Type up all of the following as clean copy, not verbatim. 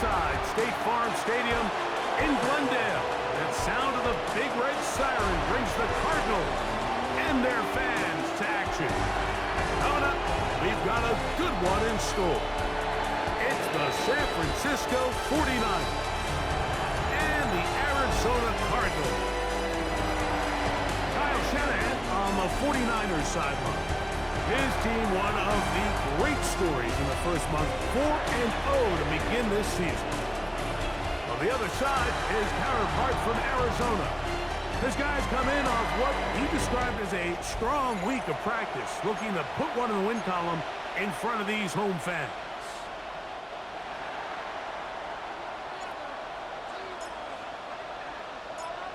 inside State Farm Stadium in Glendale. That sound of the big red siren brings the Cardinals and their fans to action. Coming up, we've got a good one in store. It's the San Francisco 49ers and the Arizona Cardinals. Kyle Shanahan on the 49ers sideline. His team one of the great stories in the first month, 4-0 to begin this season. On the other side, his counterpart from Arizona. His guys come in off what he described as a strong week of practice, looking to put one in the win column in front of these home fans.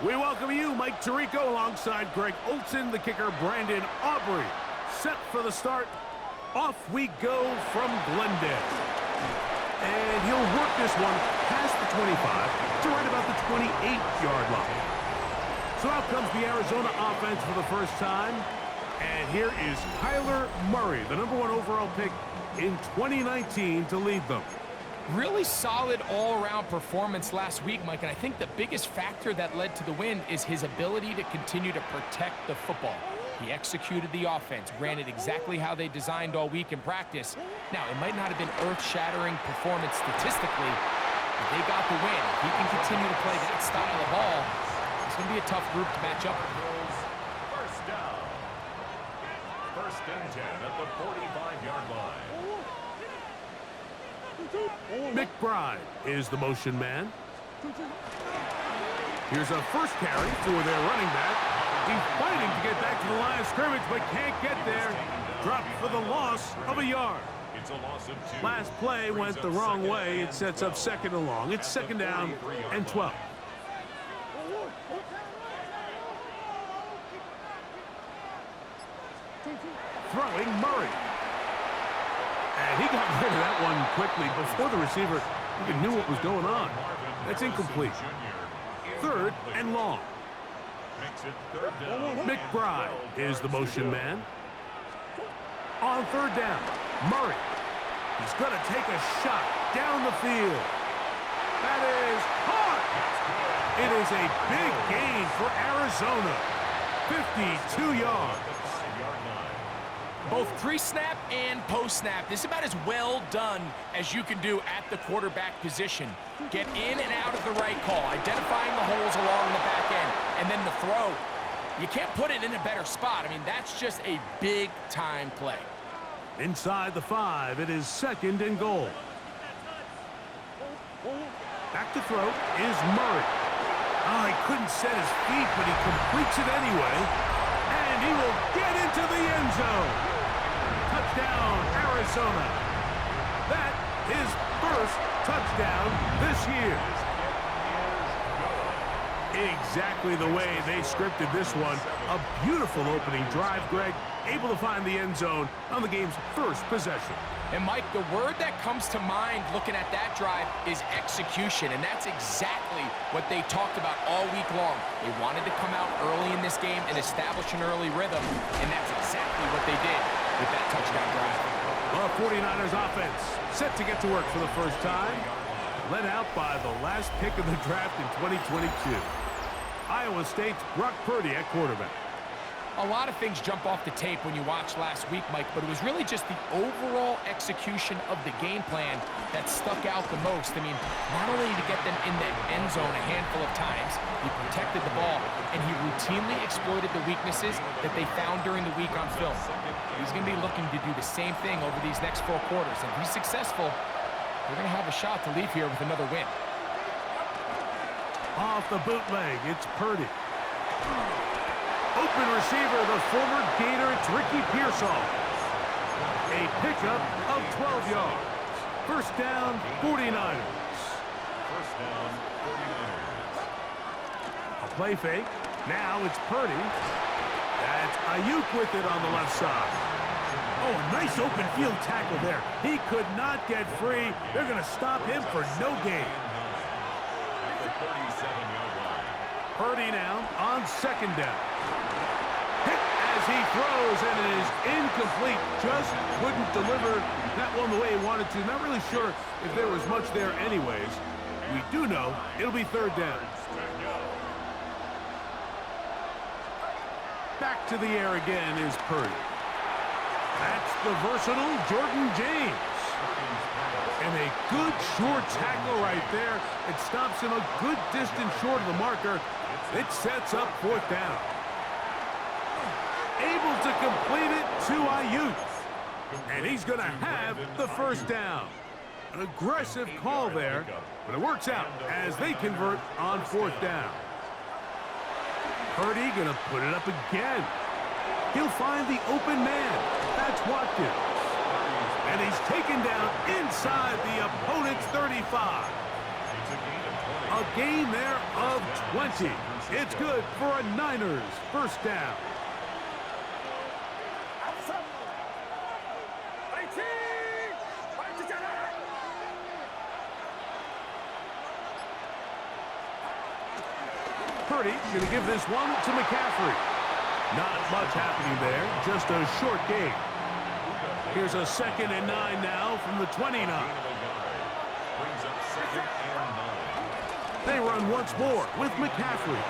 We welcome you, Mike Tirico, alongside Greg Olson, the kicker, Brandon Aubrey. Set for the start. Off we go from Glendale. And he'll work this one past the 25 to right about the 28-yard line. So out comes the Arizona offense for the first time. And here is Kyler Murray, the #1 overall pick in 2019 to lead them. Really solid all-around performance last week, Mike, and I think the biggest factor that led to the win is his ability to continue to protect the football. He executed the offense, ran it exactly how they designed all week in practice. Now, it might not have been earth-shattering performance statistically, but they got the win. If he can continue to play that style of ball, it's going to be a tough group to match up with. First down. First and 10 at the 45-yard line. McBride is the motion man. Here's a first carry for their running back. He's fighting to get back to the line of scrimmage, but can't get there. Dropped for the loss of a yard. It's a loss of 2. Last play went the wrong way. It sets up second and long. It's second down and 12. Throwing Murray. And he got rid of that one quickly before the receiver even knew what was going on. That's incomplete. Third and long. McBride is the motion man. On third down, Murray. He's going to take a shot down the field. That is caught. It is a big gain for Arizona. 52 yards. Both pre-snap and post-snap. This is about as well done as you can do at the quarterback position. Get in and out of the right call, identifying the holes along the back end, and then the throw. You can't put it in a better spot. I mean, that's just a big-time play. Inside the 5, it is second and goal. Back to throw is Murray. Oh, he couldn't set his feet, but he completes it anyway. And he will get into the end zone. Touchdown, Arizona. That is first touchdown this year. Exactly the way they scripted this one. A beautiful opening drive, Greg. Able to find the end zone on the game's first possession. And, Mike, the word that comes to mind looking at that drive is execution, and that's exactly what they talked about all week long. They wanted to come out early in this game and establish an early rhythm, and that's exactly what they did with that touchdown drive. The 49ers offense set to get to work for the first time, led out by the last pick of the draft in 2022. Iowa State's Brock Purdy at quarterback. A lot of things jump off the tape when you watch last week, Mike, but it was really just the overall execution of the game plan that stuck out the most. I mean, not only to get them in the end zone a handful of times, he protected the ball, and he routinely exploited the weaknesses that they found during the week on film. He's going to be looking to do the same thing over these next 4 quarters. If he's successful, they're going to have a shot to leave here with another win. Off the bootleg, it's Purdy. Open receiver, the former Gator, it's Ricky Pearsall. A pickup of 12 yards. First down, 49ers. First down, 49ers. A play fake. Now it's Purdy. That's Ayuk with it on the left side. Oh, a nice open field tackle there. He could not get free. They're going to stop him for no gain. The 37-yard line. Purdy now on second down. Hit as he throws, and it is incomplete. Just couldn't deliver that one the way he wanted to. Not really sure if there was much there anyways. We do know it'll be third down. Back to the air again is Purdy. That's the versatile Jordan James. And a good short tackle right there. It stops him a good distance short of the marker. It sets up fourth down. Able to complete it to Ayuk. And he's going to have the first down. An aggressive call there, but it works out as they convert on fourth down. Purdy going to put it up again. He'll find the open man. That's Watkins. And he's taken down inside the opponent's 35. A gain there of 20. It's good for a Niners first down. Purdy going to give this one to McCaffrey. Not much happening there, just a short gain. Here's a 2nd and 9 now from the 29. They run once more with McCaffrey.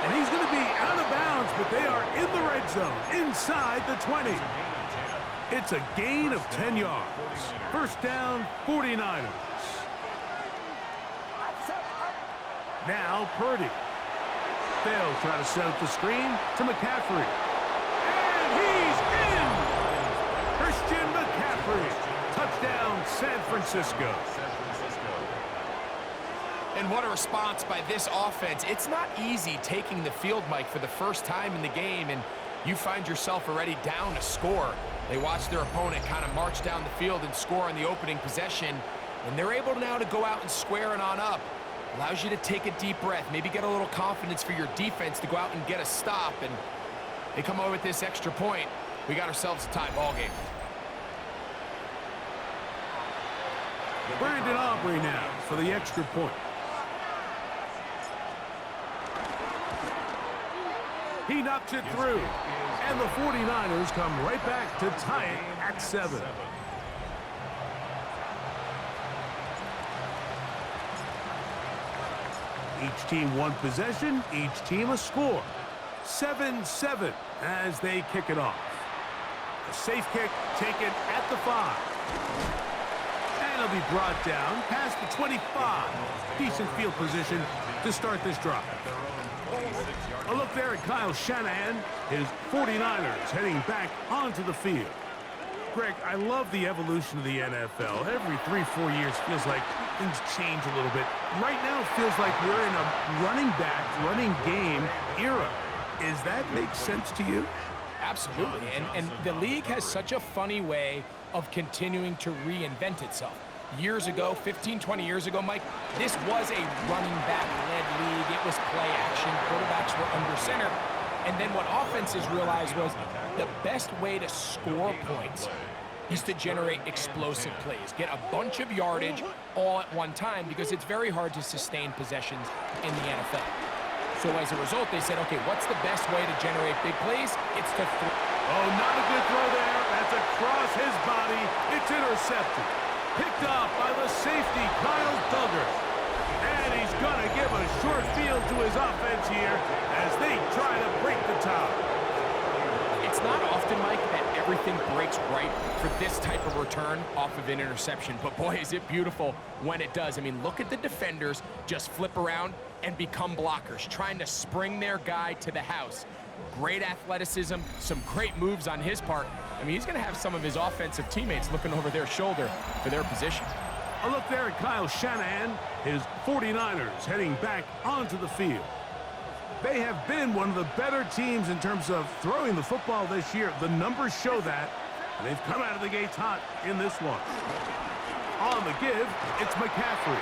And he's going to be out of bounds, but they are in the red zone, inside the 20. It's a gain of 10 yards. First down, 49ers. Now Purdy. They'll try to set up the screen to McCaffrey. And he's in! Christian McCaffrey. Touchdown, San Francisco. And what a response by this offense. It's not easy taking the field, Mike, for the first time in the game, and you find yourself already down a score. They watch their opponent kind of march down the field and score on the opening possession, and they're able now to go out and square it on up. Allows you to take a deep breath, maybe get a little confidence for your defense to go out and get a stop, and they come away with this extra point. We got ourselves a tie ball game. Brandon Aubrey now for the extra point. He knocks it through, and the 49ers come right back to tie it at 7. Each team one possession, each team a score. 7-7 as they kick it off. A safe kick taken at the 5. And it'll be brought down past the 25. Decent field position to start this drive. A look there at Kyle Shanahan. His 49ers heading back onto the field. Greg, I love the evolution of the NFL. Every 3-4 years feels like things change a little bit. Right now it feels like we're in a running back, running game era. Does that make sense to you? Absolutely, and the league has such a funny way of continuing to reinvent itself. Years ago, 15, 20 years ago, Mike, this was a running back-led league. It was play action. Quarterbacks were under center. And then what offenses realized was the best way to score points is to generate explosive plays. Get a bunch of yardage all at one time because it's very hard to sustain possessions in the NFL. So as a result, they said, okay, what's the best way to generate big plays? It's to throw. Oh, not a good throw there. That's across his body. It's intercepted. Picked off by the safety, Kyle Duggar. And he's going to give a short field to his offense here as they try to break the tie. It's not often, Mike, that everything breaks right for this type of return off of an interception. But boy, is it beautiful when it does. I mean, look at the defenders just flip around and become blockers, trying to spring their guy to the house. Great athleticism, some great moves on his part. I mean, he's going to have some of his offensive teammates looking over their shoulder for their position. A look there at Kyle Shanahan, his 49ers heading back onto the field. They have been one of the better teams in terms of throwing the football this year. The numbers show that, and they've come out of the gates hot in this one. On the give, it's McCaffrey.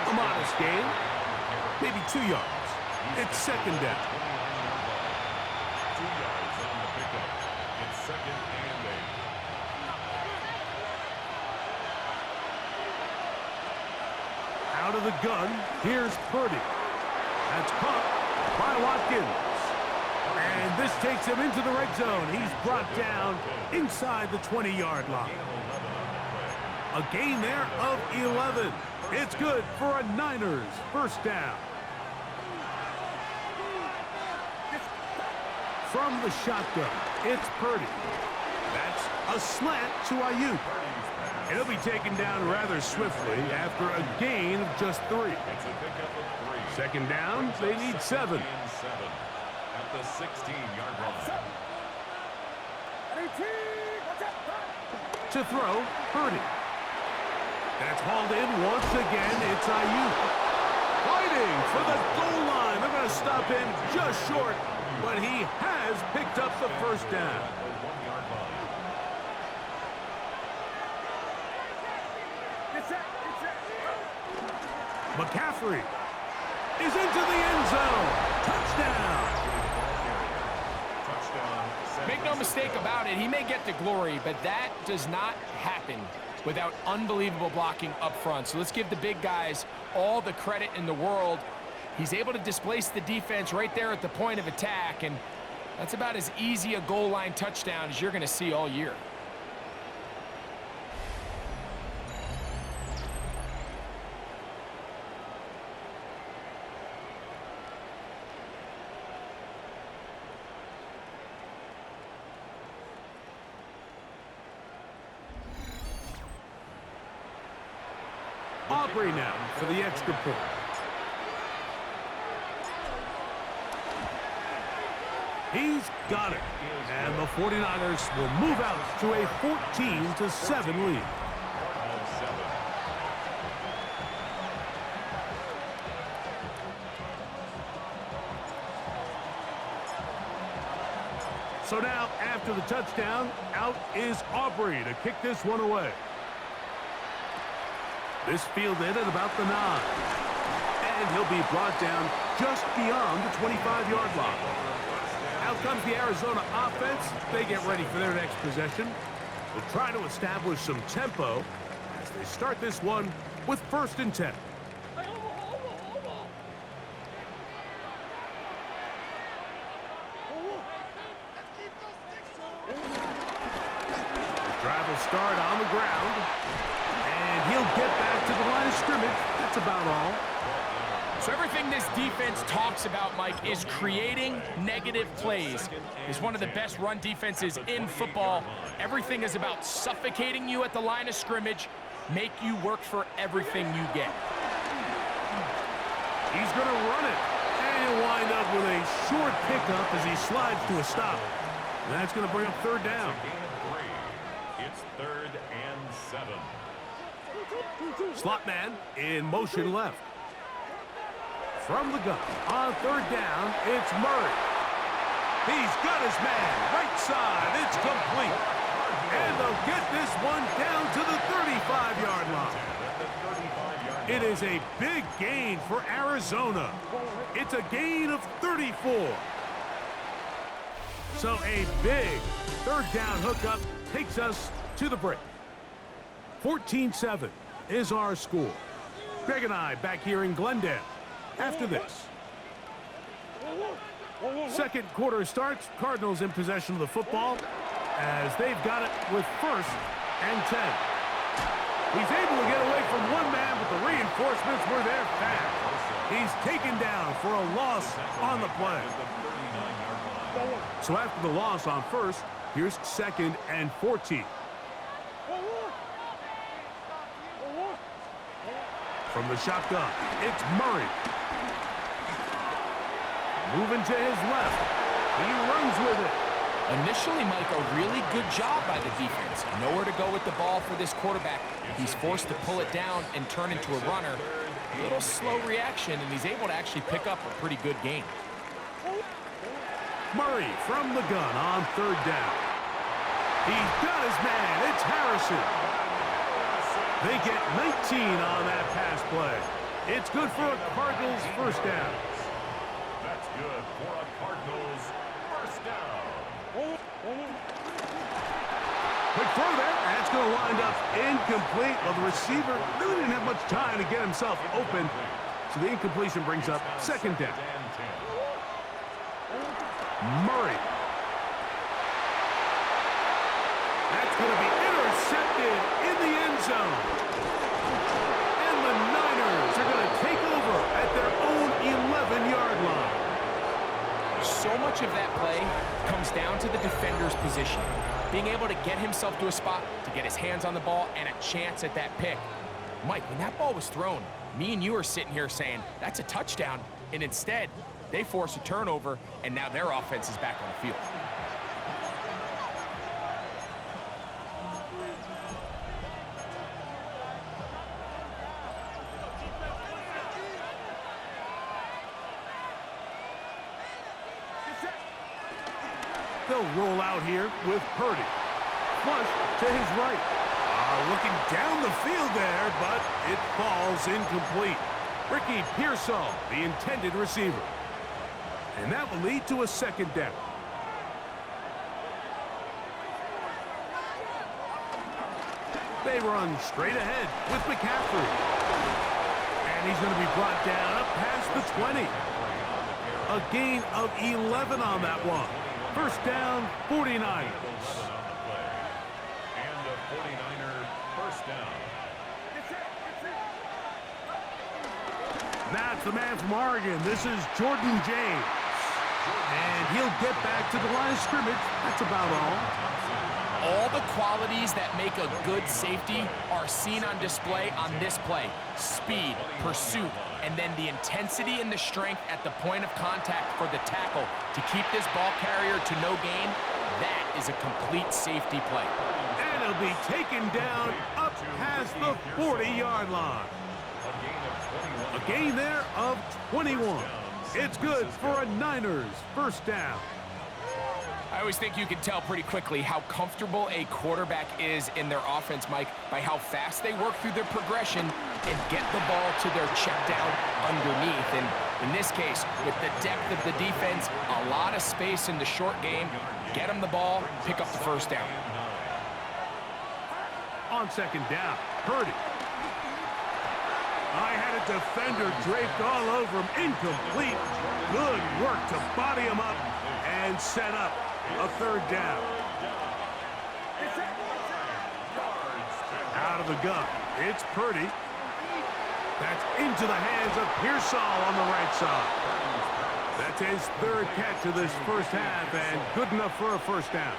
A modest gain, maybe 2 yards. It's second down. 2 yards on the pickup. It's 2nd and 8. Out of the gun, here's Purdy. That's caught by Watkins. And this takes him into the red zone. He's brought down inside the 20-yard line. A gain there of 11. It's good for a Niners first down. From the shotgun, it's Purdy. That's a slant to Ayuk. He'll be taken down rather swiftly after a gain of just 3. Second down, they need 7. At the 16-yard line. To throw, Purdy. That's hauled in once again. It's Ayuk. Fighting for the goal line. They're going to stop him just short, but he has picked up the first down. McCaffrey is into the end zone. Touchdown. Make no mistake about it, he may get the glory, but that does not happen without unbelievable blocking up front. So let's give the big guys all the credit in the world. He's able to displace the defense right there at the point of attack, and that's about as easy a goal line touchdown as you're going to see all year. Aubrey now for the extra point. He's got it. And the 49ers will move out to a 14-7 lead. So now, after the touchdown, out is Aubrey to kick this one away. This fielded at about the 9. And he'll be brought down just beyond the 25-yard line. Out comes the Arizona offense. They get ready for their next possession. They'll try to establish some tempo as they start this one with 1st and 10. The drive will start on the ground. And he'll get back to the line of scrimmage. That's about all. So everything this defense talks about, Mike, is creating negative plays. It's one of the best run defenses in football. Everything is about suffocating you at the line of scrimmage, make you work for everything you get. He's going to run it. And he'll wind up with a short pickup as he slides to a stop. And that's going to bring up 3rd down. It's 3rd and 7. Slot man in motion left. From the gun, on 3rd down, it's Murray. He's got his man, right side, it's complete. And they'll get this one down to the 35-yard line. It is a big gain for Arizona. It's a gain of 34. So a big 3rd down hookup takes us to the break. 14-7 is our score. Greg and I back here in Glendale after this. Second quarter starts. Cardinals in possession of the football as they've got it with 1st and 10. He's able to get away from one man, but the reinforcements were there fast. He's taken down for a loss on the play. So after the loss on 1st, here's 2nd and 14. From the shotgun, it's Murray. Moving to his left. He runs with it. Initially, Mike, a really good job by the defense. Nowhere to go with the ball for this quarterback. He's forced to pull it down and turn into a runner. A little slow reaction, and he's able to actually pick up a pretty good gain. Murray from the gun on 3rd down. He's got his man. It's Harrison. They get 19 on that pass play. It's good for a Cardinals first down. That's good for a Cardinals first down. Quick throw there. That's going to wind up incomplete. Well, the receiver really didn't have much time to get himself open. So the incompletion brings up 2nd down. Murray. That's going to be intercepted in the end zone. And the Niners are going to take over at their own 11-yard line. So much of that play comes down to the defender's position. Being able to get himself to a spot, to get his hands on the ball, and a chance at that pick. Mike, when that ball was thrown, me and you are sitting here saying, that's a touchdown. And instead, they force a turnover, and now their offense is back on the field. They'll roll out here with Purdy. Flush to his right. Looking down the field there, but it falls incomplete. Ricky Pearsall, the intended receiver. And that will lead to a second down. They run straight ahead with McCaffrey. And he's going to be brought down up past the 20. A gain of 11 on that one. First down, 49ers. And a 49er first down. That's the man from Oregon. This is Jordan James. And he'll get back to the line of scrimmage. That's about all. All the qualities that make a good safety are seen on display on this play. Speed, pursuit, and then the intensity and the strength at the point of contact for the tackle to keep this ball carrier to no gain. That is a complete safety play. And he'll be taken down up past the 40-yard line. A gain there of 21. It's good for a Niners first down. I always think you can tell pretty quickly how comfortable a quarterback is in their offense, Mike, by how fast they work through their progression and get the ball to their check down underneath. And in this case, with the depth of the defense, a lot of space in the short game, get them the ball, pick up the first down. On second down, Purdy. I had a defender draped all over him. Incomplete. Good work to body him up and set up a third down. Out of the gun. It's Purdy. That's into the hands of Pearsall on the right side. That's his third catch of this first half, and good enough for a first down.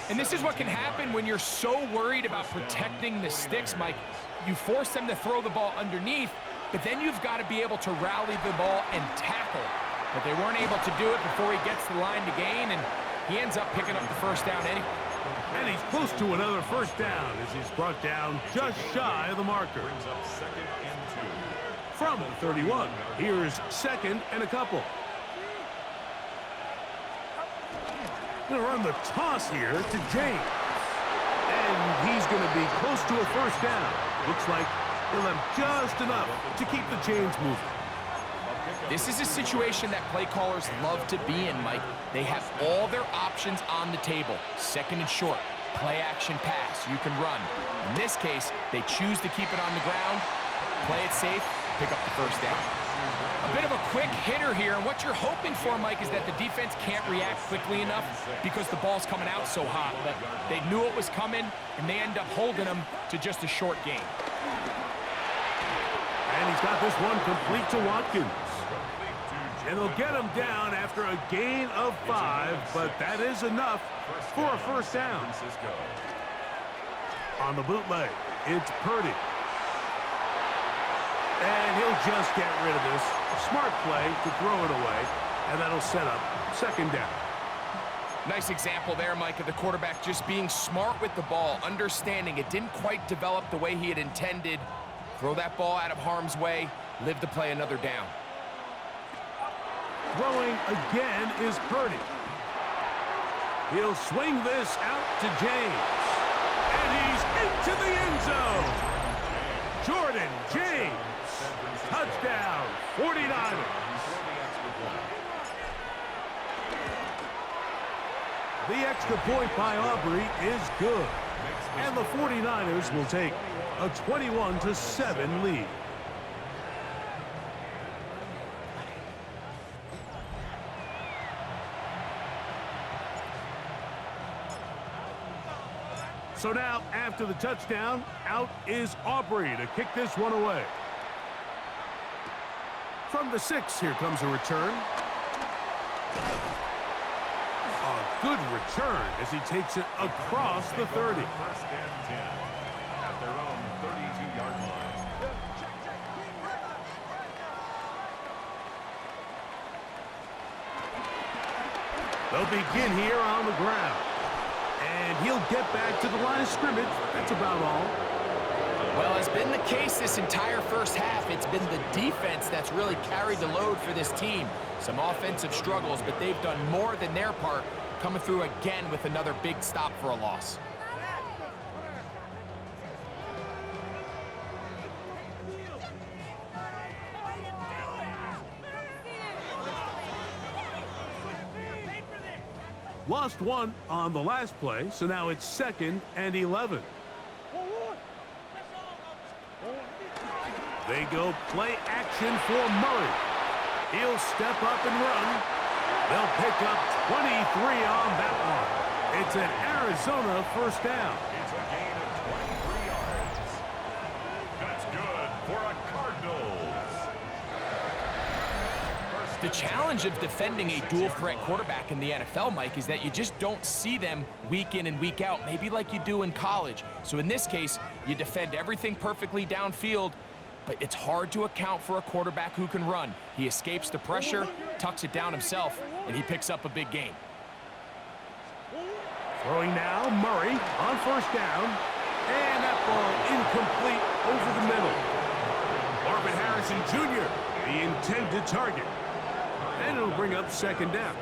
And this is what can happen when you're so worried about protecting the sticks, Mike. You force them to throw the ball underneath, but then you've got to be able to rally the ball and tackle. But they weren't able to do it before he gets the line to gain, and he ends up picking up the first down anyway. And he's close to another first down as he's brought down just shy of the marker. Brings up second and 2. From the 31, here's second and a couple. Going to run the toss here to James. And he's going to be close to a first down. Looks like he'll have just enough to keep the chains moving. This is a situation that play callers love to be in, Mike. They have all their options on the table. Second and short, play action pass, you can run. In this case, they choose to keep it on the ground, play it safe, pick up the first down. A bit of a quick hitter here, and what you're hoping for, Mike, is that the defense can't react quickly enough because the ball's coming out so hot. But they knew it was coming, and they end up holding them to just a short game. And he's got this one complete to Watkins. And they'll get him down after a gain of 5, but that is enough for a first down. On the bootleg, it's Purdy. And he'll just get rid of this. Smart play to throw it away, and that'll set up second down. Nice example there, Mike, of the quarterback just being smart with the ball, understanding it didn't quite develop the way he had intended. Throw that ball out of harm's way, live to play another down. Throwing again is Purdy. He'll swing this out to James. And he's into the end zone. Jordan James. Touchdown, 49ers. The extra point by Aubrey is good. And the 49ers will take a 21-7 lead. So now, after the touchdown, out is Aubrey to kick this one away. From the 6, here comes a return. A good return as he takes it across the 30. First and 10 at their own 32-yard line. They'll begin here on the ground. And he'll get back to the line of scrimmage. That's about all. Well, it's been the case this entire first half. It's been the defense that's really carried the load for this team. Some offensive struggles, but they've done more than their part, coming through again with another big stop for a loss. Lost one on the last play, so now it's 2nd and 11. They go play action for Murray. He'll step up and run. They'll pick up 23 on that one. It's an Arizona first down. It's a gain of 23 yards. That's good for a Cardinals. The challenge of defending a dual-threat quarterback in the NFL, Mike, is that you just don't see them week in and week out, maybe like you do in college. So in this case, you defend everything perfectly downfield, but it's hard to account for a quarterback who can run. He escapes the pressure, tucks it down himself, and he picks up a big gain. Throwing now, Murray on first down. And that ball incomplete over the middle. Marvin Harrison Jr., the intended target. And it'll bring up 2nd down.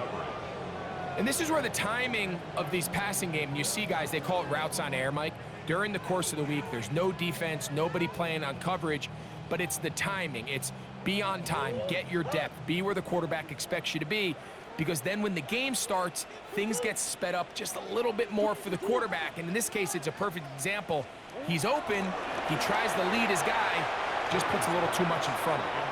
And this is where the timing of these passing games, you see guys, they call it routes on air, Mike. During the course of the week, there's no defense, nobody playing on coverage, but it's the timing. It's be on time, get your depth, be where the quarterback expects you to be, because then when the game starts, things get sped up just a little bit more for the quarterback. And in this case, it's a perfect example. He's open, he tries to lead his guy, just puts a little too much in front of him.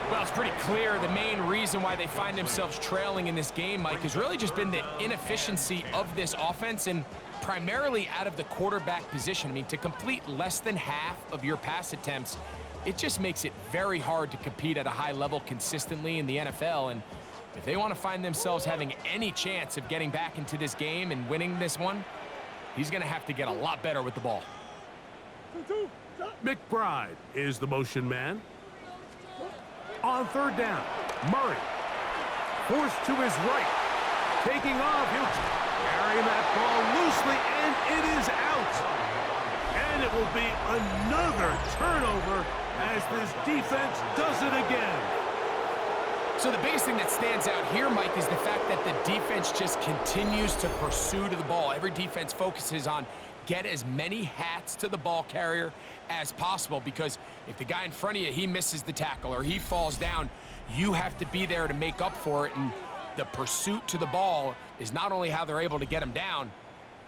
Well, it's pretty clear the main reason why they find themselves trailing in this game, Mike, has really just been the inefficiency of this offense and primarily out of the quarterback position. I mean, to complete less than half of your pass attempts, it just makes it very hard to compete at a high level consistently in the NFL. And if they want to find themselves having any chance of getting back into this game and winning this one, he's going to have to get a lot better with the ball. McBride is the motion man. On 3rd down, Murray forced to his right. Taking off, he'll carry that ball loosely, and it is out. And it will be another turnover as this defense does it again. So the biggest thing that stands out here, Mike, is the fact that the defense just continues to pursue to the ball. Every defense focuses on get as many hats to the ball carrier as possible, because if the guy in front of you, he misses the tackle or he falls down, you have to be there to make up for it. And the pursuit to the ball is not only how they're able to get him down,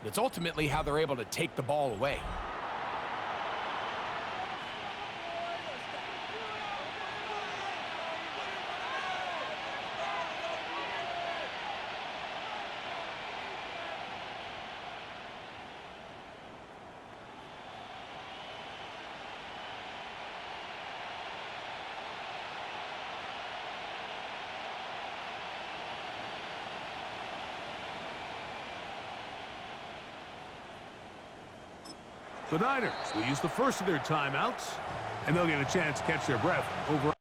but it's ultimately how they're able to take the ball away. The Niners will use the first of their timeouts, and they'll get a chance to catch their breath over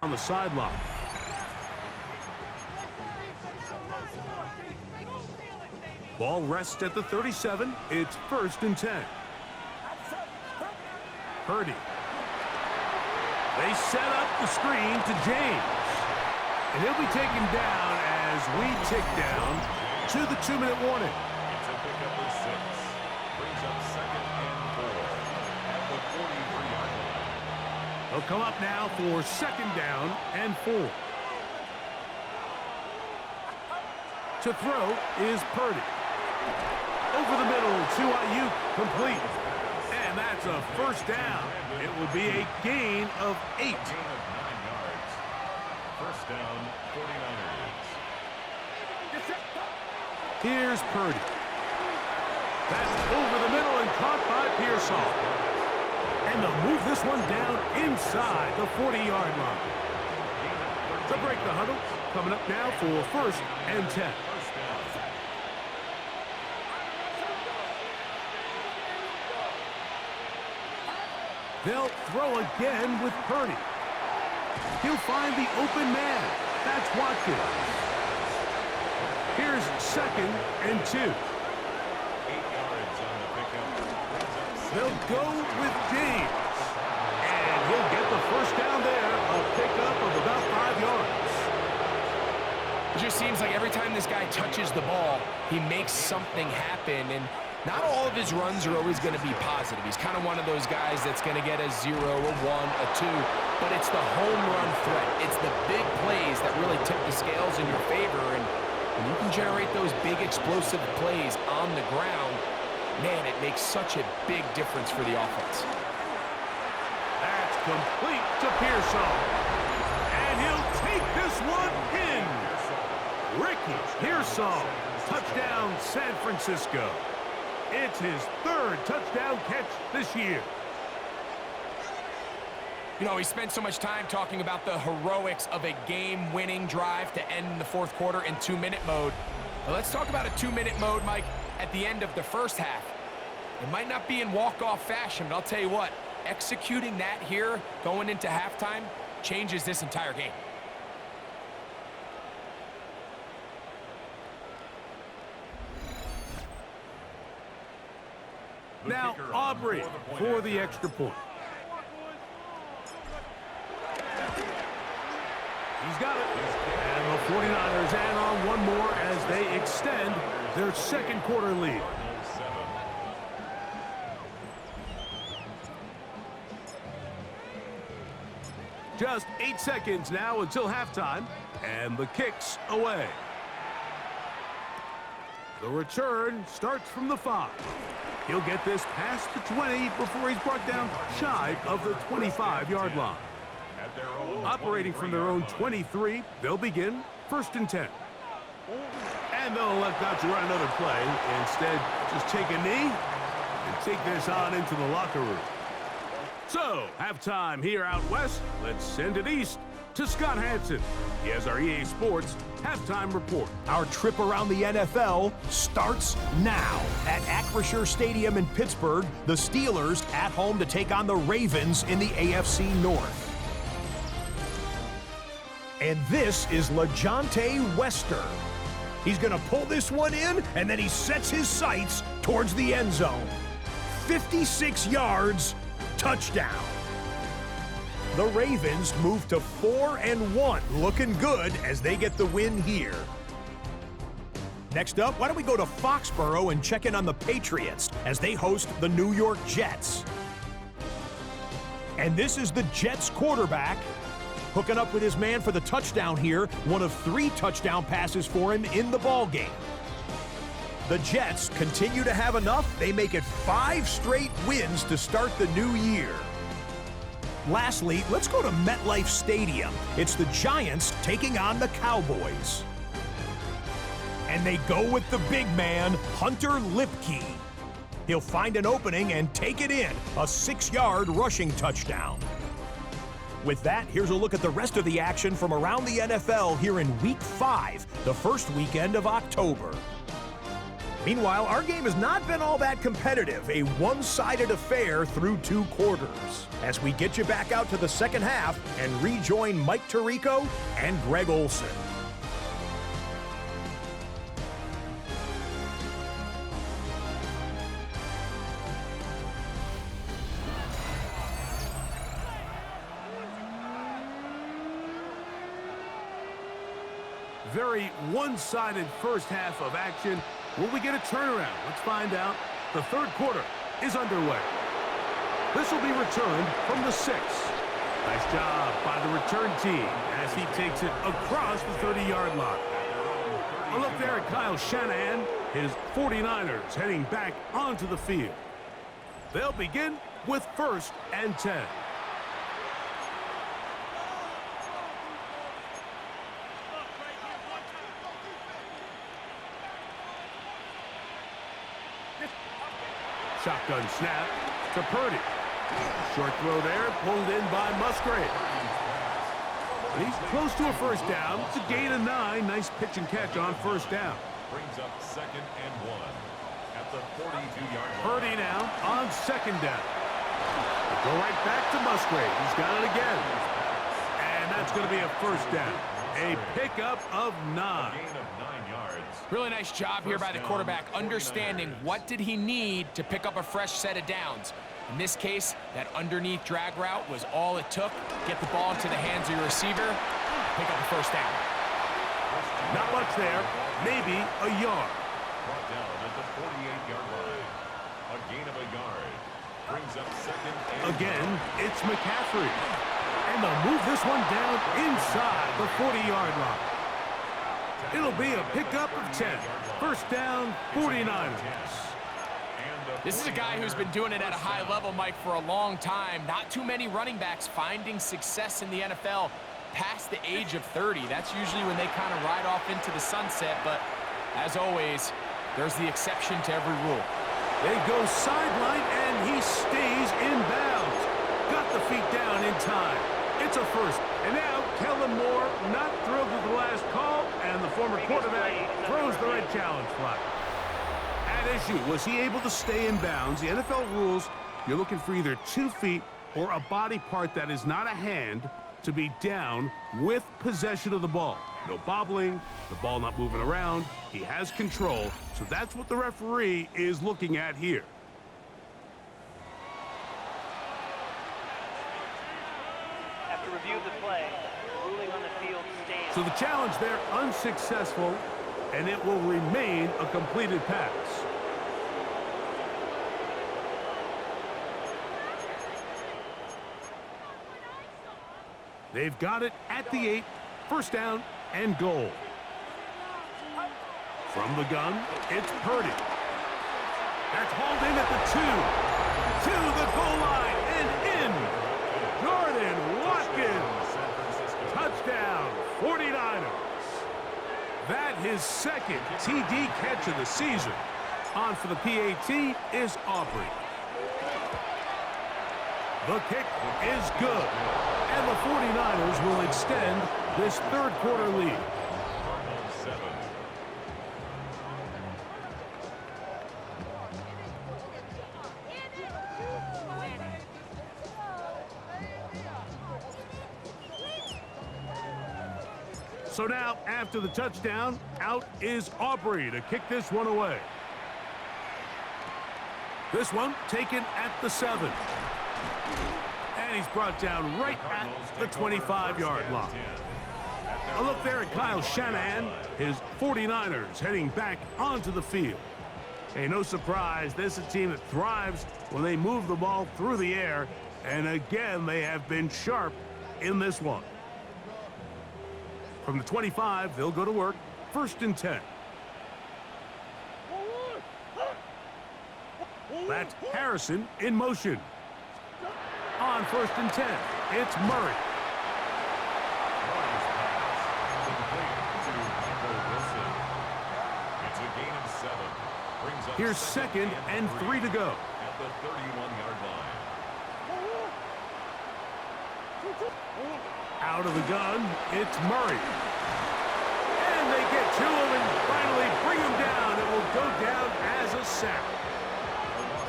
on the sideline. Ball rests at the 37. It's 1st and 10. Purdy. They set up the screen to James. And he'll be taken down as we tick down to the 2-minute warning. It's a pickup of 6. Brings up 2nd and 4 at the 43-yard line. They'll come up now for 2nd down and 4. To throw is Purdy. Over the middle to Ayuk, complete. And that's a 1st down. It will be a gain of 8. Gain of 9 yards. 1st down, 49ers. Here's Purdy. That's over the middle and caught by Pearsall. And they'll move this one down inside the 40-yard line. To break the huddle, coming up now for 1st and 10. They'll throw again with Purdy. He'll find the open man. That's Watkins. Here's 2nd and 2. 8 yards on the pickup. They'll go with James. And he'll get the 1st down there. A pickup of about 5 yards. It just seems like every time this guy touches the ball, he makes something happen. And not all of his runs are always going to be positive. He's kind of one of those guys that's going to get a 0, a 1, a 2. But it's the home run threat. It's the big plays that really tip the scales in your favor. And when you can generate those big explosive plays on the ground, man, it makes such a big difference for the offense. That's complete to Pearsall. And he'll take this one in. Ricky Pearsall. Touchdown, San Francisco. It's his 3rd touchdown catch this year. You know, he spent so much time talking about the heroics of a game-winning drive to end in the 4th quarter in 2-minute mode. Well, let's talk about a 2-minute mode, Mike, at the end of the 1st half. It might not be in walk-off fashion, but I'll tell you what, executing that here going into halftime changes this entire game. Now Aubrey for the extra point. He's got it. And the 49ers add on one more as they extend their 2nd quarter lead. Just 8 seconds now until halftime, and the kick's away. The return starts from the 5. He'll get this past the 20 before he's brought down shy of the 25-yard line. Operating from their own 23, they'll begin 1st and 10. And they'll elect not to run another play. Instead, just take a knee and take this on into the locker room. So, halftime here out west. Let's send it east to Scott Hansen. He has our EA Sports halftime report. Our trip around the NFL starts now. At Acrisure Stadium in Pittsburgh, the Steelers at home to take on the Ravens in the AFC North. And this is LaJohntay Wester. He's going to pull this one in, and then he sets his sights towards the end zone. 56 yards, touchdown. The Ravens move to 4-1, looking good as they get the win here. Next up, why don't we go to Foxborough and check in on the Patriots as they host the New York Jets. And this is the Jets quarterback hooking up with his man for the touchdown here, one of 3 touchdown passes for him in the ballgame. The Jets continue to have enough. They make it 5 straight wins to start the new year. Lastly, let's go to MetLife Stadium. It's the Giants taking on the Cowboys. And they go with the big man, Hunter Lipke. He'll find an opening and take it in, a 6-yard rushing touchdown. With that, here's a look at the rest of the action from around the NFL here in Week 5, the first weekend of October. Meanwhile, our game has not been all that competitive, a one-sided affair through 2 quarters. As we get you back out to the second half and rejoin Mike Tirico and Greg Olsen. Very one-sided first half of action. Will we get a turnaround? Let's find out. The third quarter is underway. This will be returned from the 6. Nice job by the return team as he takes it across the 30-yard line. A look there at Kyle Shanahan. His 49ers heading back onto the field. They'll begin with 1st and 10. Shotgun snap to Purdy. Short throw there, pulled in by Musgrave. And he's close to a first down. It's a gain of 9. Nice pitch and catch on first down. Brings up 2nd and 1 at the 42-yard line. Purdy now on 2nd down. Go right back to Musgrave. He's got it again. And that's going to be a first down. A pickup of 9. Gain of 9 yards. Really nice job here by the quarterback, understanding what did he need to pick up a fresh set of downs. In this case, that underneath drag route was all it took. Get the ball into the hands of your receiver, pick up a first down. Not much there, maybe a yard. Brought down at the 48-yard line. A gain of a yard. Brings up 2nd and Again, it's McCaffrey. And they'll move this one down inside the 40-yard line. It'll be a pickup of 10. First down, 49ers. This is a guy who's been doing it at a high level, Mike, for a long time. Not too many running backs finding success in the NFL past the age of 30. That's usually when they kind of ride off into the sunset, but as always, there's the exception to every rule. They go sideline, and he stays in bounds. Got the feet down in time. It's a first. And now, Kellen Moore not thrilled with the last call, and the former quarterback throws the red challenge flag. At issue, was he able to stay in bounds? The NFL rules, you're looking for either 2 feet or a body part that is not a hand to be down with possession of the ball. No bobbling, the ball not moving around. He has control, so that's what the referee is looking at here. After review of the play, the ruling on the field stands. So the challenge there unsuccessful, and it will remain a completed pass. They've got it at the 8, first down and goal. From the gun, it's Purdy. That's hauled in at the 2. To the goal line and in. Jordan Watkins. Touchdown, 49ers. That his second TD catch of the season. On for the PAT is Aubrey. The kick is good. And the 49ers will extend this third quarter lead. Cardinals 7. So now, after the touchdown, out is Aubrey to kick this one away. This one taken at the 7. And he's brought down right at the 25-yard line. A look there at Kyle Shanahan, his 49ers heading back onto the field. Hey, no surprise, this is a team that thrives when they move the ball through the air. And again, they have been sharp in this one. From the 25, they'll go to work. First and 10. That's Harrison in motion. On first and 10, it's Murray. Murray's pass complete to Michael Wilson. It's a gain of 7. Brings up Here's second and 3 to go. at the 31-yard line. Out of the gun, it's Murray. And they get to him and finally bring him down. It will go down as a sack.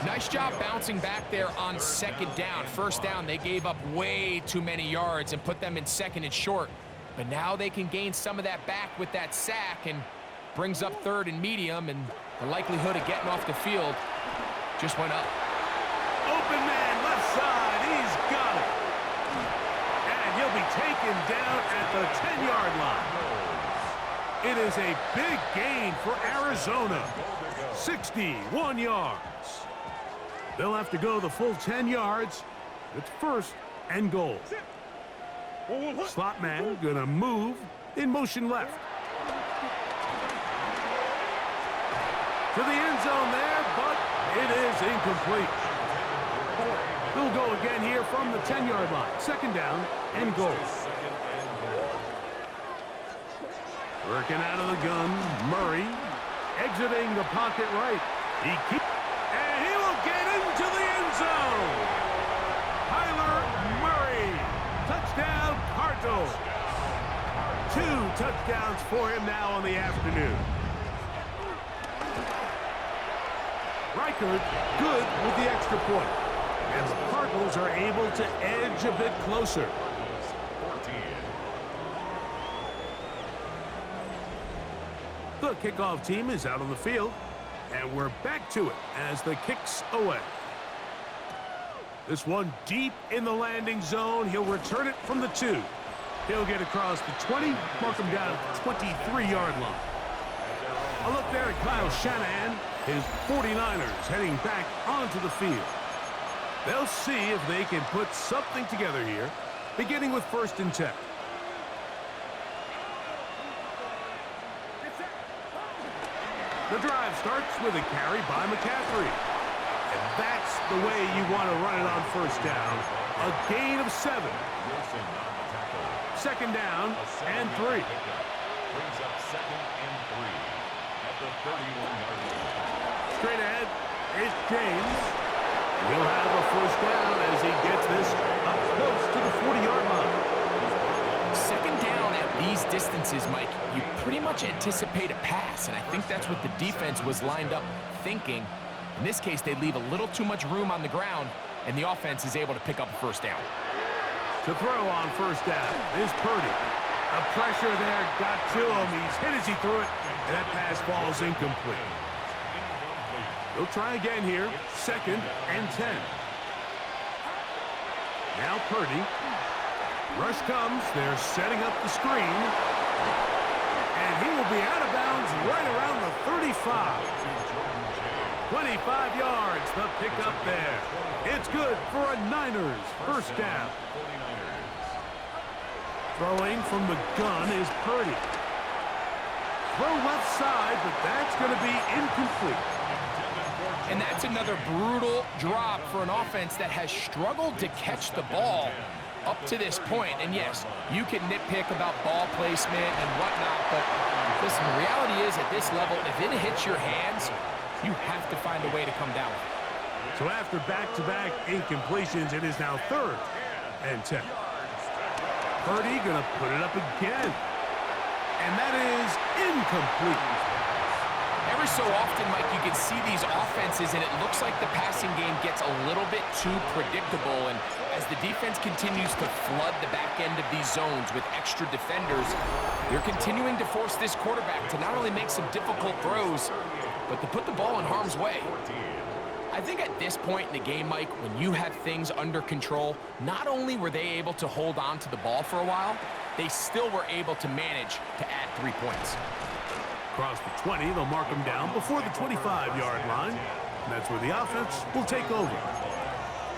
Nice job bouncing back there on second down. First down, they gave up way too many yards and put them in second and short. But now they can gain some of that back with that sack and brings up third and medium, and the likelihood of getting off the field just went up. Open man, left side, he's got it. And he'll be taken down at the 10-yard line. It is a big gain for Arizona. 61 yards. They'll have to go the full 10 yards. It's first and goal. Slot man gonna move in motion left. To the end zone there, but it is incomplete. He'll go again here from the 10-yard line. Second down and goal. Working out of the gun, Murray exiting the pocket right. And he will get into the end zone. Kyler Murray, touchdown Cardinals. 2 touchdowns for him now on the afternoon. Reichard good with the extra point. And the Cardinals are able to edge a bit closer. The kickoff team is out on the field, and we're back to it as the kick's away. This one deep in the landing zone. He'll return it from the 2. He'll get across the 20, mark him down at the 23-yard line. A look there at Kyle Shanahan, his 49ers heading back onto the field. They'll see if they can put something together here, beginning with first and 10. The drive starts with a carry by McCaffrey. And that's the way you want to run it on first down. A gain of 7. Second down and 3. Brings up second and 3 at the 31-yard line. Straight ahead, it's James. He'll have a first down as he gets this up close to the 40-yard line. Second down at these distances, Mike, you pretty much anticipate a pass, and I think that's what the defense was lined up thinking. In this case, they leave a little too much room on the ground, and the offense is able to pick up a first down. To throw on first down is Purdy. The pressure there got to him. He's hit as he threw it, and that pass falls incomplete. He'll try again here, second and 10. Now Purdy. Rush comes. They're setting up the screen. And he will be out of bounds right around the 35. 25 yards, the pickup there. It's good for a Niners first down. Throwing from the gun is Purdy. Throw left side, but that's going to be incomplete. And that's another brutal drop for an offense that has struggled to catch the ball up to this point. And yes, you can nitpick about ball placement and whatnot, but listen, the reality is at this level, if it hits your hands, you have to find a way to come down with it. So after back-to-back incompletions, it is now third and 10. Purdy gonna put it up again. And that is incomplete. Every so often, Mike, you can see these offenses, and it looks like the passing game gets a little bit too predictable. And as the defense continues to flood the back end of these zones with extra defenders, they're continuing to force this quarterback to not only make some difficult throws, but to put the ball in harm's way. I think at this point in the game, Mike, when you have things under control, not only were they able to hold on to the ball for a while, they still were able to manage to add 3 points. Across the 20, they'll mark him down before the 25-yard line. And that's where the offense will take over.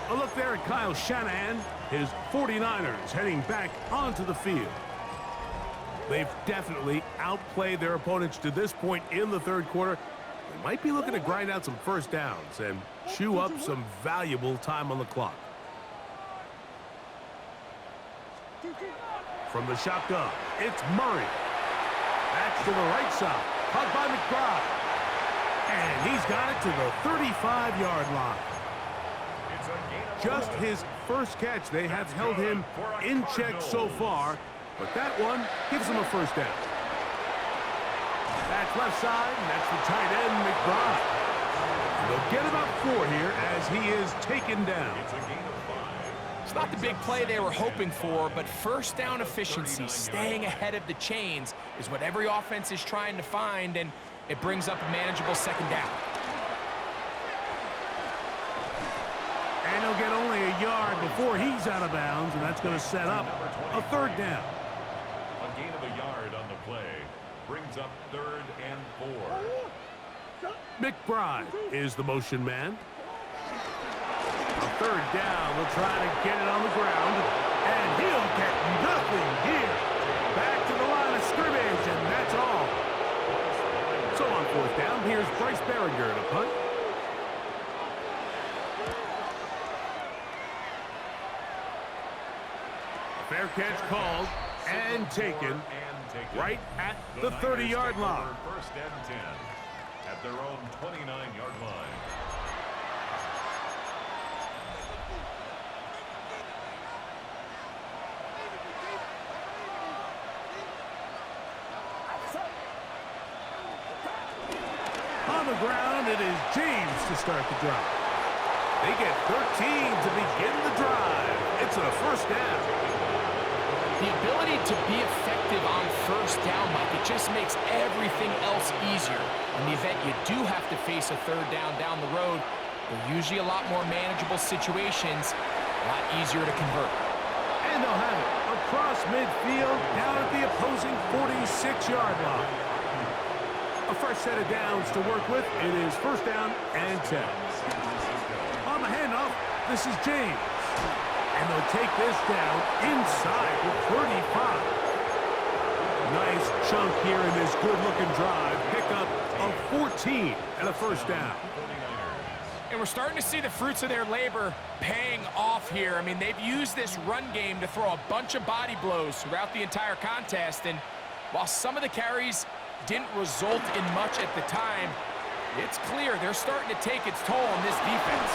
A look there at Kyle Shanahan, his 49ers heading back onto the field. They've definitely outplayed their opponents to this point in the third quarter. They might be looking to grind out some first downs and chew up some valuable time on the clock. From the shotgun, it's Murray. That's to the right side. Caught by McBride. And he's got it to the 35-yard line. Just his first catch. They have held him in check so far, but that one gives him a first down. That's left side, and that's the tight end, McBride. They'll get about 4 here as he is taken down. It's a gain of 5. It's not the big play they were hoping for, but first down efficiency, staying ahead of the chains, is what every offense is trying to find, and it brings up a manageable second down. And he'll get only a yard before he's out of bounds, and that's going to set up a 3rd down. A gain of a yard on the play brings up 3rd and 4. McBride is the motion man. A 3rd down, they'll try to get it on the ground, and he'll get nothing here. Back to the line of scrimmage, and that's all. So on 4th down, here's Bryce Behringer to punt. A fair catch called and taken right at the 30-yard line. 1st and 10 at their own 29-yard line. On the ground, it is James to start the drive. They get 13 to begin the drive. It's a 1st down. The ability to be effective on 1st down, Mike, it just makes everything else easier. In the event you do have to face a 3rd down the road, they're usually a lot more manageable situations, a lot easier to convert. And they'll have it across midfield, down at the opposing 46-yard line. A fresh set of downs to work with. It is 1st down and 10. On the handoff, this is James. And they'll take this down inside the 35. Nice chunk here in this good-looking drive. Pick up of 14 and a 1st down. And we're starting to see the fruits of their labor paying off here. I mean, they've used this run game to throw a bunch of body blows throughout the entire contest. And while some of the carries didn't result in much at the time, it's clear they're starting to take its toll on this defense.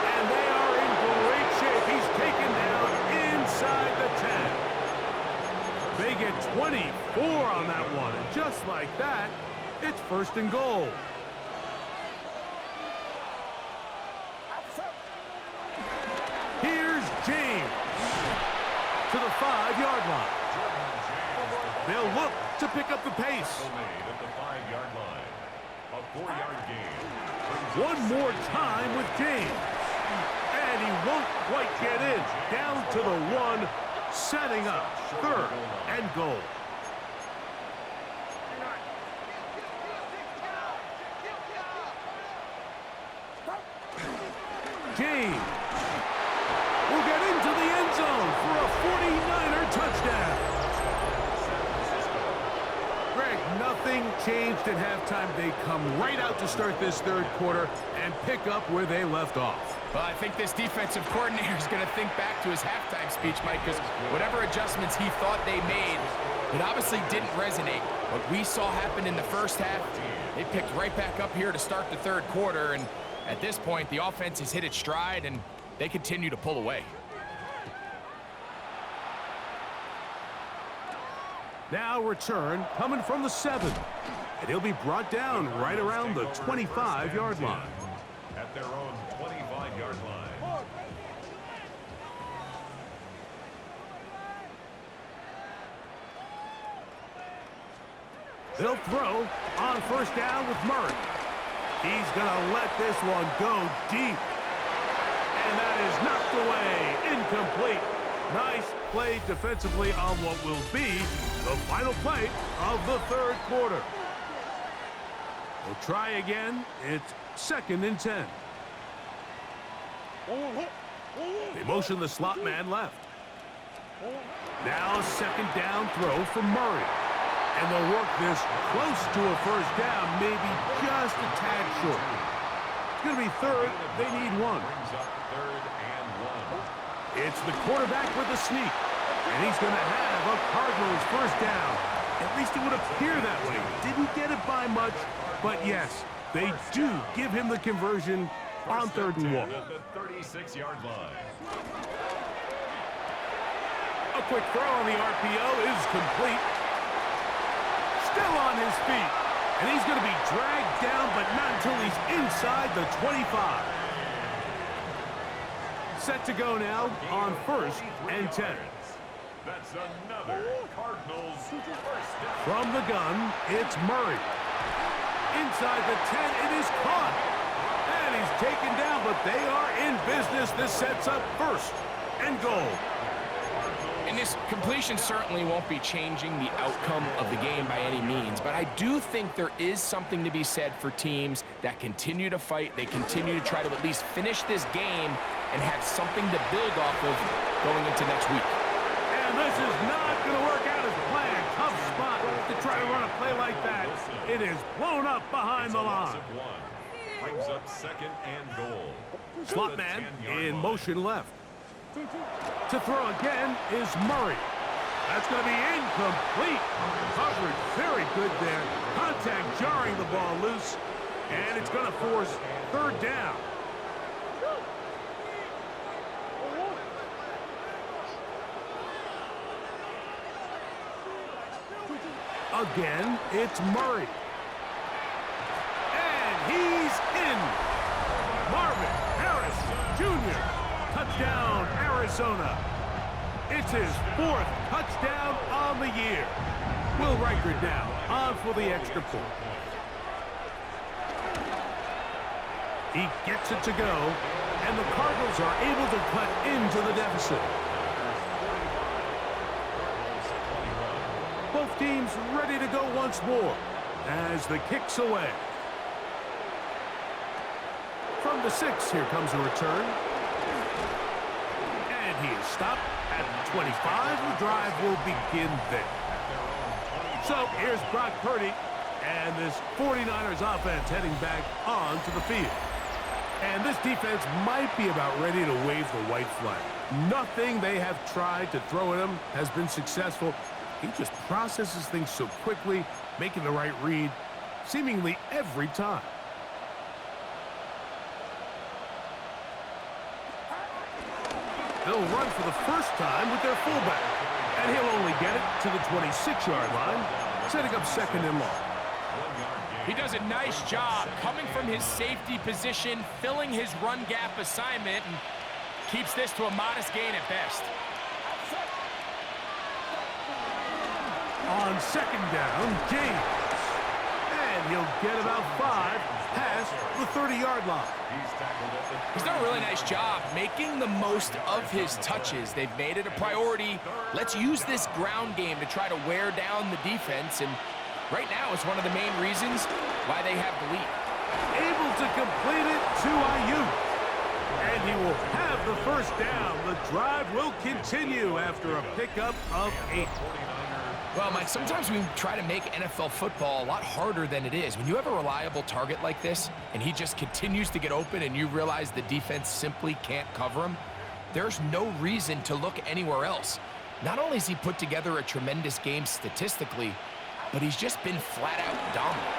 And they are in great shape. He's taken down inside the 10. They get 24 on that one. And just like that, it's 1st and goal. Here's James to the 5-yard line. They'll look to pick up the pace. Made at the 5-yard line. A 4-yard gain. One more time with James. And he won't quite get in. Down to the 1, setting up 3rd and goal. James will get into the end zone for a 49er touchdown. Greg, nothing changed at halftime. They come right out to start this 3rd quarter and pick up where they left off. Well, I think this defensive coordinator is going to think back to his halftime speech, Mike, because whatever adjustments he thought they made, it obviously didn't resonate. What we saw happen in the 1st half, they picked right back up here to start the 3rd quarter, and at this point, the offense has hit its stride, and they continue to pull away. Now return coming from the 7. And he'll be brought down right around the 25-yard line. At their own 25-yard line. They'll throw on 1st down with Murray. He's going to let this one go deep. And that is knocked away. Incomplete. Nice play defensively on what will be the final play of the 3rd quarter. We'll try again. It's 2nd and 10. They motion the slot man left. Now a 2nd down throw from Murray. And they'll work this close to a 1st down, maybe just a tad short. It's going to be 3rd. They need 1. Brings up 3rd and 1. It's the quarterback with the sneak. And he's going to have a Cardinals 1st down. At least it would appear that way. Didn't get it by much, but yes, they do give him the conversion on 3rd and 1. At the 36-yard line. A quick throw on the RPO is complete. Still on his feet. And he's going to be dragged down, but not until he's inside the 25. Set to go now on 1st and 10. That's another Cardinals first down. From the gun, it's Murray. Inside the 10, it is caught. And he's taken down, but they are in business. This sets up 1st and goal. And this completion certainly won't be changing the outcome of the game by any means, but I do think there is something to be said for teams that continue to fight. They continue to try to at least finish this game and have something to build off of going into next week. And this is not going to work out as planned. Tough spot to try to run a play like that. It is blown up behind the line. Brings up 2nd and goal. Slot man in motion left. To throw again is Murray. That's going to be incomplete. Coverage very good there. Contact jarring the ball loose. And it's going to force 3rd down. Again, it's Murray. And he's in. Marvin Harris Jr. Touchdown, Arizona. It's his 4th touchdown on the year. Will Riker down on for the extra point. He gets it to go, and the Cardinals are able to cut into the deficit. Both teams ready to go once more as the kick's away. From the 6, here comes a return. And he is stopped at the 25. The drive will begin there. So here's Brock Purdy and this 49ers offense heading back onto the field. And this defense might be about ready to wave the white flag. Nothing they have tried to throw at him has been successful. He just processes things so quickly, making the right read seemingly every time. They'll run for the first time with their fullback. And he'll only get it to the 26-yard line, setting up 2nd and long. He does a nice job coming from his safety position, filling his run gap assignment, and keeps this to a modest gain at best. On 2nd down, James. And he'll get about 5 past the 30-yard line. He's done a really nice job making the most of his touches. They've made it a priority. Let's use this ground game to try to wear down the defense, and right now it's one of the main reasons why they have the lead. Able to complete it to Ayuk. And he will have the 1st down. The drive will continue after a pickup of 8. Well, Mike, sometimes we try to make NFL football a lot harder than it is. When you have a reliable target like this, and he just continues to get open and you realize the defense simply can't cover him, there's no reason to look anywhere else. Not only has he put together a tremendous game statistically, but he's just been flat-out dominant.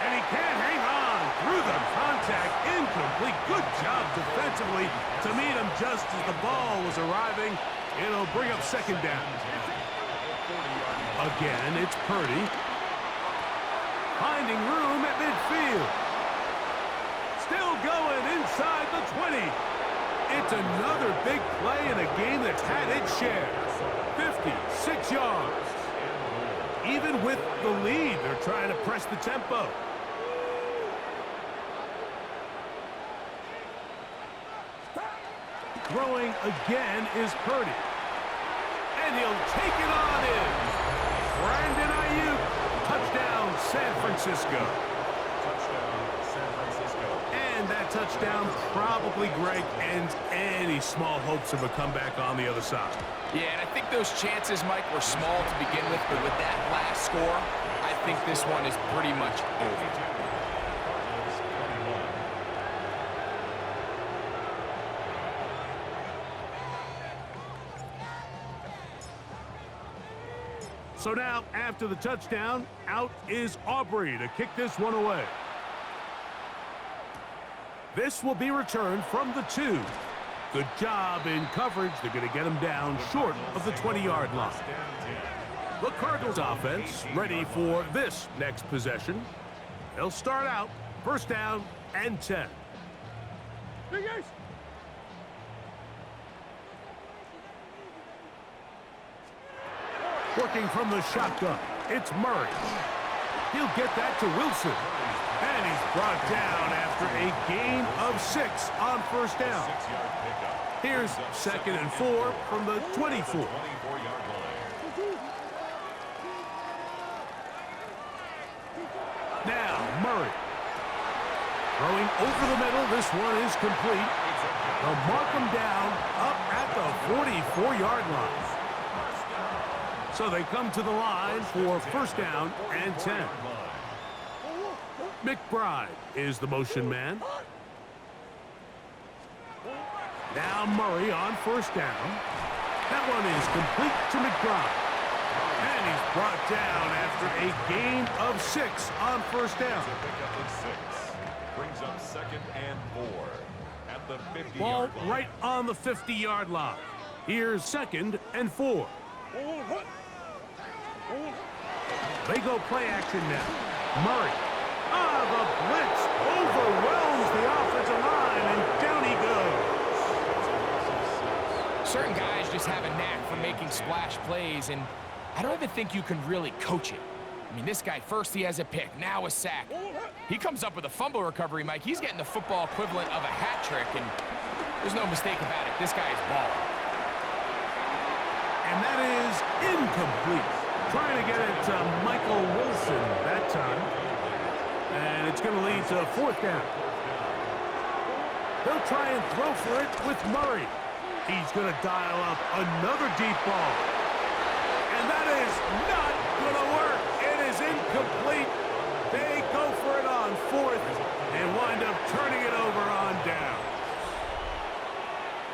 And he can't hang on through the contact. Incomplete. Good job defensively to meet him just as the ball was arriving. It'll bring up 2nd down. Again, it's Purdy. Finding room at midfield. Still going inside the 20. It's another big play in a game that's had its share. 56 yards. Even with the lead, they're trying to press the tempo. Throwing again is Purdy. And he'll take it on in. Brandon Ayuk. Touchdown, San Francisco. And that touchdown probably, Greg, ends any small hopes of a comeback on the other side. Yeah, and I think those chances, Mike, were small to begin with, but with that last score, I think this one is pretty much over. So now, after the touchdown, out is Aubrey to kick this one away. This will be returned from the 2. Good job in coverage. They're going to get him down short of the 20-yard line. The Cardinals offense ready for this next possession. They'll start out first down and 10. Working from the shotgun, it's Murray. He'll get that to Wilson. And he's brought down after a gain of 6 on first down. Here's 2nd and 4 from the 24. Now, Murray. Throwing over the middle. This one is complete. They'll mark him down up at the 44-yard line. So they come to the line for first down and 10. McBride is the motion man. Now Murray on first down. That one is complete to McBride. And he's brought down after a gain of 6 on first down. Brings up 2nd and 4 at the 50-yard Ball line. right on the 50-yard line. Here's 2nd and 4. They go play action now. Murray. The blitz overwhelms the offensive line, and down he goes. Certain guys just have a knack for making splash plays, and I don't even think you can really coach it. I mean, this guy, first he has a pick, now a sack. He comes up with a fumble recovery, Mike. He's getting the football equivalent of a hat trick, and there's no mistake about it. This guy is balling. And that is incomplete. Trying to get it to Michael Wilson that time. And it's going to lead to 4th down. They'll try and throw for it with Murray. He's going to dial up another deep ball. And that is not going to work. It is incomplete. They go for it on 4th and wind up turning it over on down.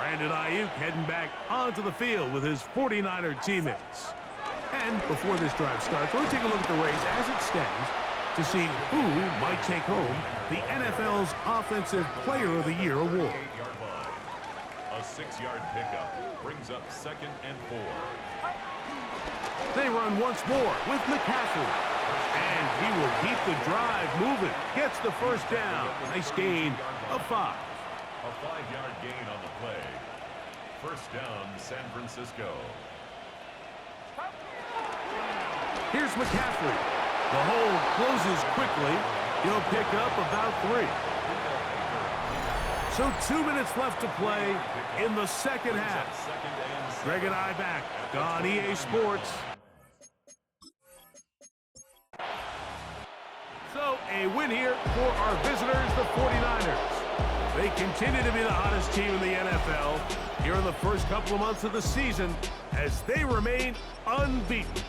Brandon Ayuk heading back onto the field with his 49er teammates. And before this drive starts, we'll take a look at the race as it stands to see who might take home the NFL's Offensive Player of the Year award. A 6-yard pickup brings up 2nd and 4. They run once more with McCaffrey. And he will keep the drive moving. Gets the first down. Nice gain of 5. A 5-yard gain on the play. First down, San Francisco. Here's McCaffrey. The hole closes quickly. He'll pick up about 3. So 2 minutes left to play in the second half. Greg and I back on EA Sports. So a win here for our visitors, the 49ers. They continue to be the hottest team in the NFL here in the first couple of months of the season as they remain unbeaten.